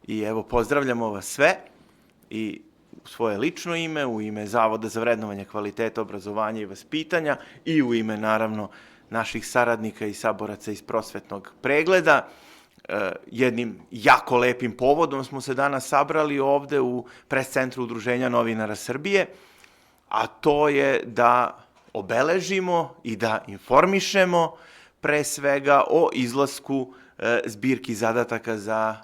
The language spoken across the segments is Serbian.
I evo, pozdravljamo vas sve i u svoje lično ime, u ime Zavoda za vrednovanje kvaliteta obrazovanja i vaspitanja i u ime, naravno, naših saradnika i saboraca iz prosvetnog pregleda. Jednim jako lepim povodom smo se danas sabrali ovde u pres-centru Udruženja novinara Srbije, a to je da obeležimo i da informišemo pre svega o izlasku zbirki zadataka za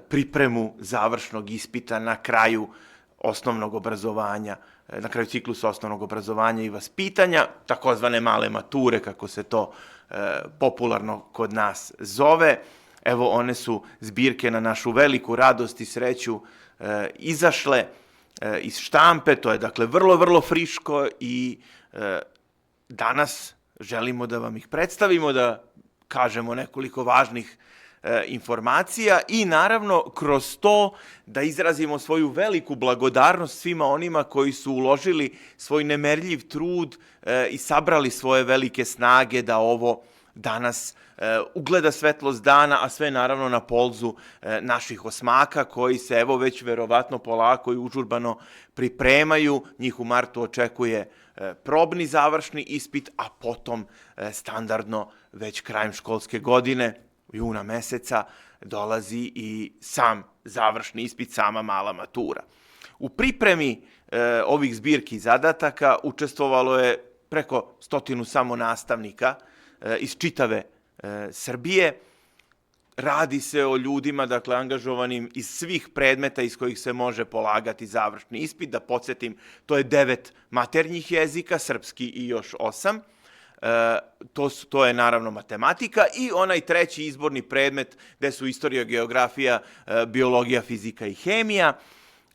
pripremu završnog ispita na kraju osnovnog obrazovanja, na kraju ciklusa osnovnog obrazovanja i vaspitanja, takozvane male mature, kako se to popularno kod nas zove. Evo, one su zbirke na našu veliku radost i sreću izašle iz štampe, to je dakle vrlo friško i danas želimo da vam ih predstavimo, da kažemo nekoliko važnih informacija i naravno kroz to da izrazimo svoju veliku blagodarnost svima onima koji su uložili svoj nemerljiv trud i sabrali svoje velike snage da ovo danas ugleda svetlost dana, a sve naravno na polzu naših osmaka koji se evo već verovatno polako i užurbano pripremaju. Njih u martu očekuje probni završni ispit, a potom standardno već krajem školske godine, juna meseca, dolazi i sam završni ispit, sama mala matura. U pripremi ovih zbirki zadataka učestvovalo je preko 100 samo nastavnika iz čitave Srbije. Radi se o ljudima, dakle, angažovanim iz svih predmeta iz kojih se može polagati završni ispit. Da podsjetim, to je 9 maternjih jezika, srpski i još 8. To je naravno matematika i onaj treći izborni predmet gde su istorija, geografija, biologija, fizika i hemija.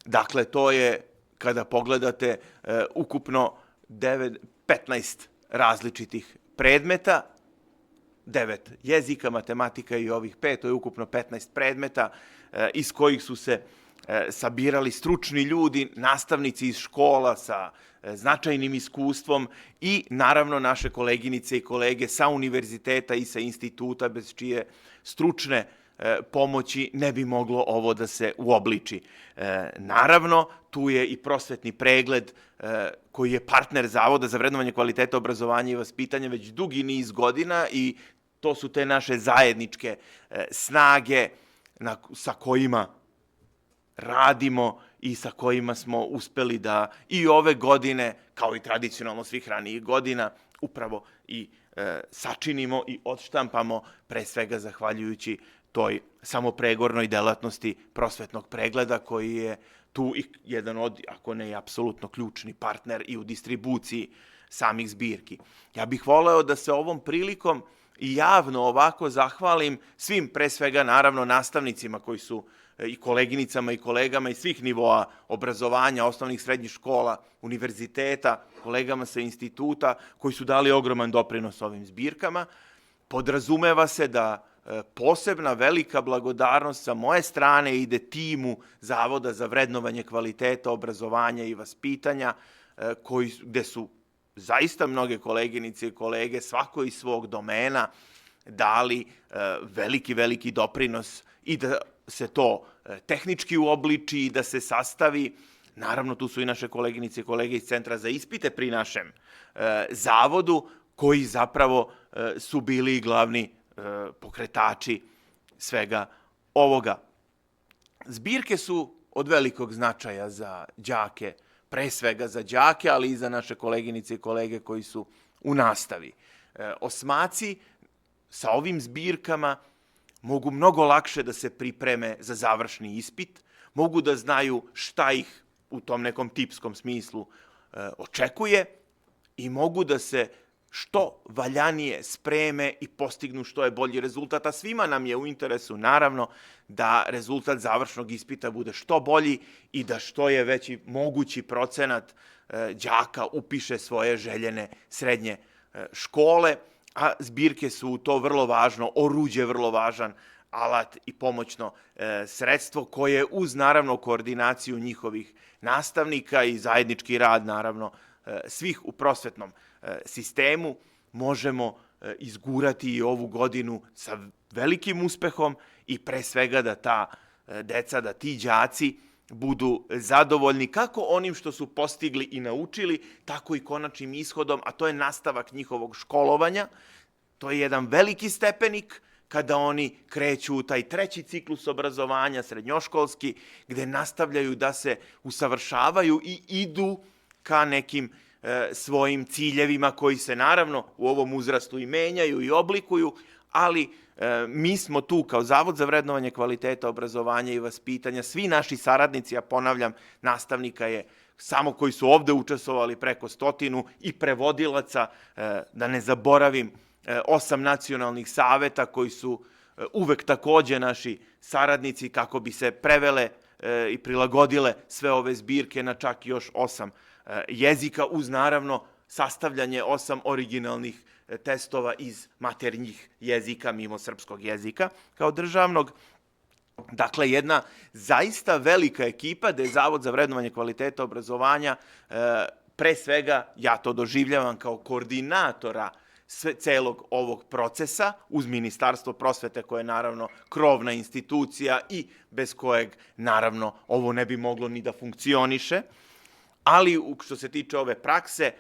Dakle, to je, kada pogledate, ukupno 15 različitih predmeta, 9 jezika, matematika i ovih 5, to je ukupno 15 predmeta iz kojih su se sabirali stručni ljudi, nastavnici iz škola sa značajnim iskustvom i naravno naše koleginice i kolege sa univerziteta i sa instituta bez čije stručne pomoći ne bi moglo ovo da se uobliči. Naravno, tu je i prosvetni pregled koji je partner Zavoda za vrednovanje kvaliteta obrazovanja i vaspitanja već dugi niz godina i to su te naše zajedničke snage sa kojima radimo i sa kojima smo uspeli da i ove godine, kao i tradicionalno svih ranijih godina, upravo i sačinimo i odštampamo, pre svega zahvaljujući toj samopregornoj delatnosti prosvetnog pregleda koji je tu i jedan od, ako ne i apsolutno ključni partner i u distribuciji samih zbirki. Ja bih voleo da se ovom prilikom i javno ovako zahvalim svim, pre svega naravno nastavnicima koji su i koleginicama i kolegama iz svih nivoa obrazovanja, osnovnih, srednjih škola, univerziteta, kolegama sa instituta koji su dali ogroman doprinos ovim zbirkama. Podrazumeva se da posebna velika blagodarnost sa moje strane ide timu Zavoda za vrednovanje kvaliteta obrazovanja i vaspitanja, gde su zaista mnoge koleginice i kolege, svako iz svog domena, dali veliki doprinos i da se to tehnički uobliči i da se sastavi. Naravno, tu su i naše koleginice i kolege iz Centra za ispite pri našem zavodu, koji zapravo su bili i glavni pokretači svega ovoga. Zbirke su od velikog značaja za đake, pre svega za đake, ali i za naše koleginice i kolege koji su u nastavi. Osmaci sa ovim zbirkama mogu mnogo lakše da se pripreme za završni ispit, mogu da znaju šta ih u tom nekom tipskom smislu očekuje i mogu da se što valjanije spreme i postignu što je bolji rezultat, a svima nam je u interesu, naravno, da rezultat završnog ispita bude što bolji i da što je veći mogući procenat đaka upiše svoje željene srednje škole, a zbirke su to vrlo važno, oruđe vrlo važan alat i pomoćno sredstvo koje uz, naravno, koordinaciju njihovih nastavnika i zajednički rad, naravno, svih u prosvetnom sistemu možemo izgurati i ovu godinu sa velikim uspehom i pre svega da ta deca, da ti đaci budu zadovoljni kako onim što su postigli i naučili, tako i konačnim ishodom, a to je nastavak njihovog školovanja. To je jedan veliki stepenik kada oni kreću u taj treći ciklus obrazovanja, srednjoškolski, gde nastavljaju da se usavršavaju i idu ka nekim svojim ciljevima koji se naravno u ovom uzrastu i menjaju i oblikuju, ali mi smo tu kao Zavod za vrednovanje kvaliteta obrazovanja i vaspitanja, svi naši saradnici, ja ponavljam, nastavnika je samo koji su ovde učestvovali preko 100 i prevodilaca, da ne zaboravim, 8 nacionalnih saveta koji su uvek takođe naši saradnici kako bi se prevele i prilagodile sve ove zbirke na čak još 8 jezika, uz naravno sastavljanje 8 originalnih testova iz maternjih jezika, mimo srpskog jezika kao državnog. Dakle, jedna zaista velika ekipa gde je Zavod za vrednovanje kvaliteta obrazovanja, pre svega, ja to doživljavam kao koordinatora celog ovog procesa, uz Ministarstvo prosvete koje je naravno krovna institucija i bez kojeg naravno ovo ne bi moglo ni da funkcioniše. Ali što se tiče ove prakse,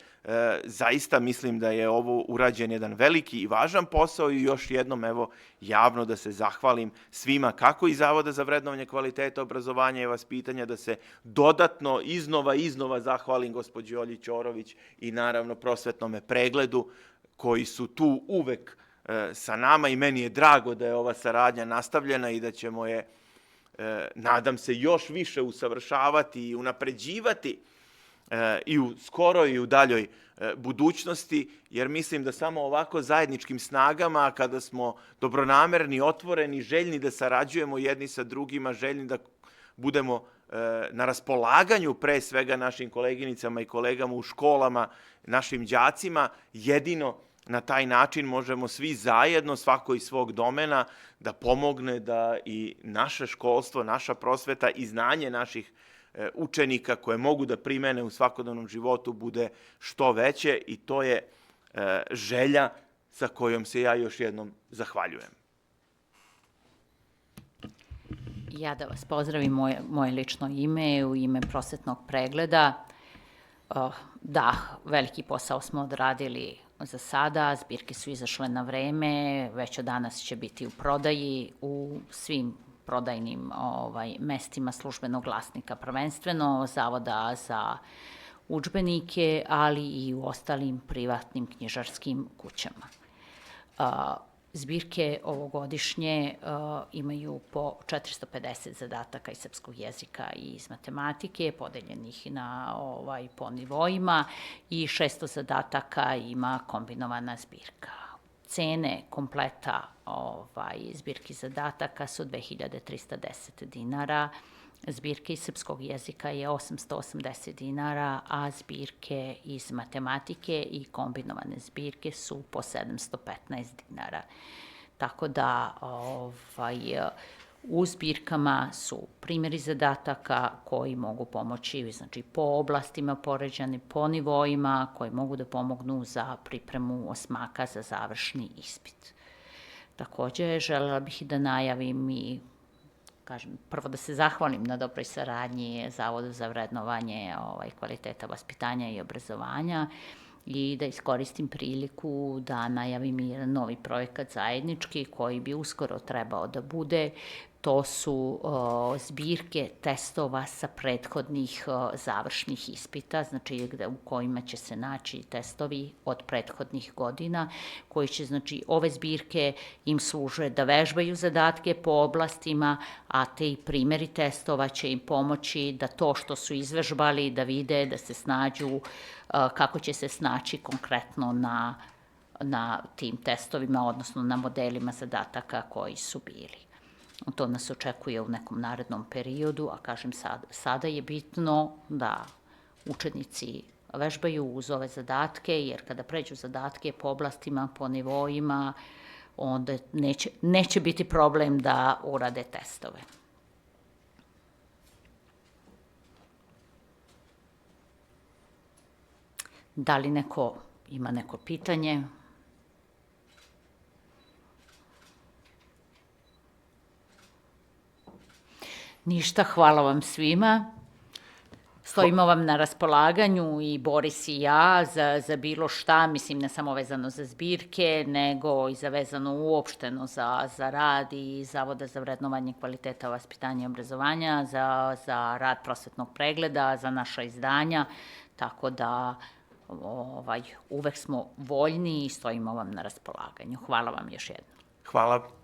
zaista mislim da je ovo urađen jedan veliki i važan posao i još jednom evo javno da se zahvalim svima kako iz Zavoda za vrednovanje kvaliteta obrazovanja i vaspitanja, da se dodatno iznova zahvalim gospođi Olji Ćorović i naravno prosvetnome pregledu koji su tu uvek sa nama i meni je drago da je ova saradnja nastavljena i da ćemo je, nadam se, još više usavršavati i unapređivati i u skoroj i u daljoj budućnosti, jer mislim da samo ovako zajedničkim snagama, kada smo dobronamerni, otvoreni, željni da sarađujemo jedni sa drugima, željni da budemo na raspolaganju pre svega našim koleginicama i kolegama u školama, našim đacima, jedino na taj način možemo svi zajedno, svako iz svog domena, da pomogne da i naše školstvo, naša prosveta i znanje naših učenika koje mogu da primene u svakodnevnom životu bude što veće i to je želja sa kojom se ja još jednom zahvaljujem. Ja da vas pozdravim, moje lično ime, u ime prosvetnog pregleda. Da, veliki posao smo odradili za sada, zbirke su izašle na vreme, već od danas će biti u prodaji u svim prodajnim mestima službenog glasnika, prvenstveno Zavoda za udžbenike, ali i u ostalim privatnim knjižarskim kućama. Zbirke ovogodišnje imaju po 450 zadataka iz srpskog jezika i iz matematike, podeljenih po nivoima, i 600 zadataka ima kombinovana zbirka. Cene kompleta zbirki zadataka su 2310 dinara, zbirke iz srpskog jezika je 880 dinara, a zbirke iz matematike i kombinovane zbirke su po 715 dinara. Tako da u zbirkama su primjeri zadataka koji mogu pomoći, znači po oblastima poređani, po nivoima, koji mogu da pomognu za pripremu osmaka za završni ispit. Takođe, želela bih da najavim i prvo da se zahvalim na dobroj saradnji Zavoda za vrednovanje kvaliteta vaspitanja i obrazovanja i da iskoristim priliku da najavim i jedan novi projekat zajednički koji bi uskoro trebao da bude. To su zbirke testova sa prethodnih završnih ispita, znači u kojima će se naći testovi od prethodnih godina, koji će, znači, ove zbirke im služe da vežbaju zadatke po oblastima, a te primjeri testova će im pomoći da to što su izvežbali, da vide, da se snađu, kako će se snaći konkretno na tim testovima, odnosno na modelima zadataka koji su bili. To nas očekuje u nekom narednom periodu, a kažem sada je bitno da učenici vežbaju uz ove zadatke, jer kada pređu zadatke po oblastima, po nivoima, onda neće biti problem da urade testove. Da li neko ima neko pitanje? Ništa, hvala vam svima. Stojimo vam na raspolaganju i Boris i ja za bilo šta, mislim ne samo vezano za zbirke, nego i za vezano uopšteno za rad i Zavoda za vrednovanje kvaliteta vaspitanja i obrazovanja, za rad prosvetnog pregleda, za naša izdanja, tako da uvek smo voljni i stojimo vam na raspolaganju. Hvala vam još jednom. Hvala.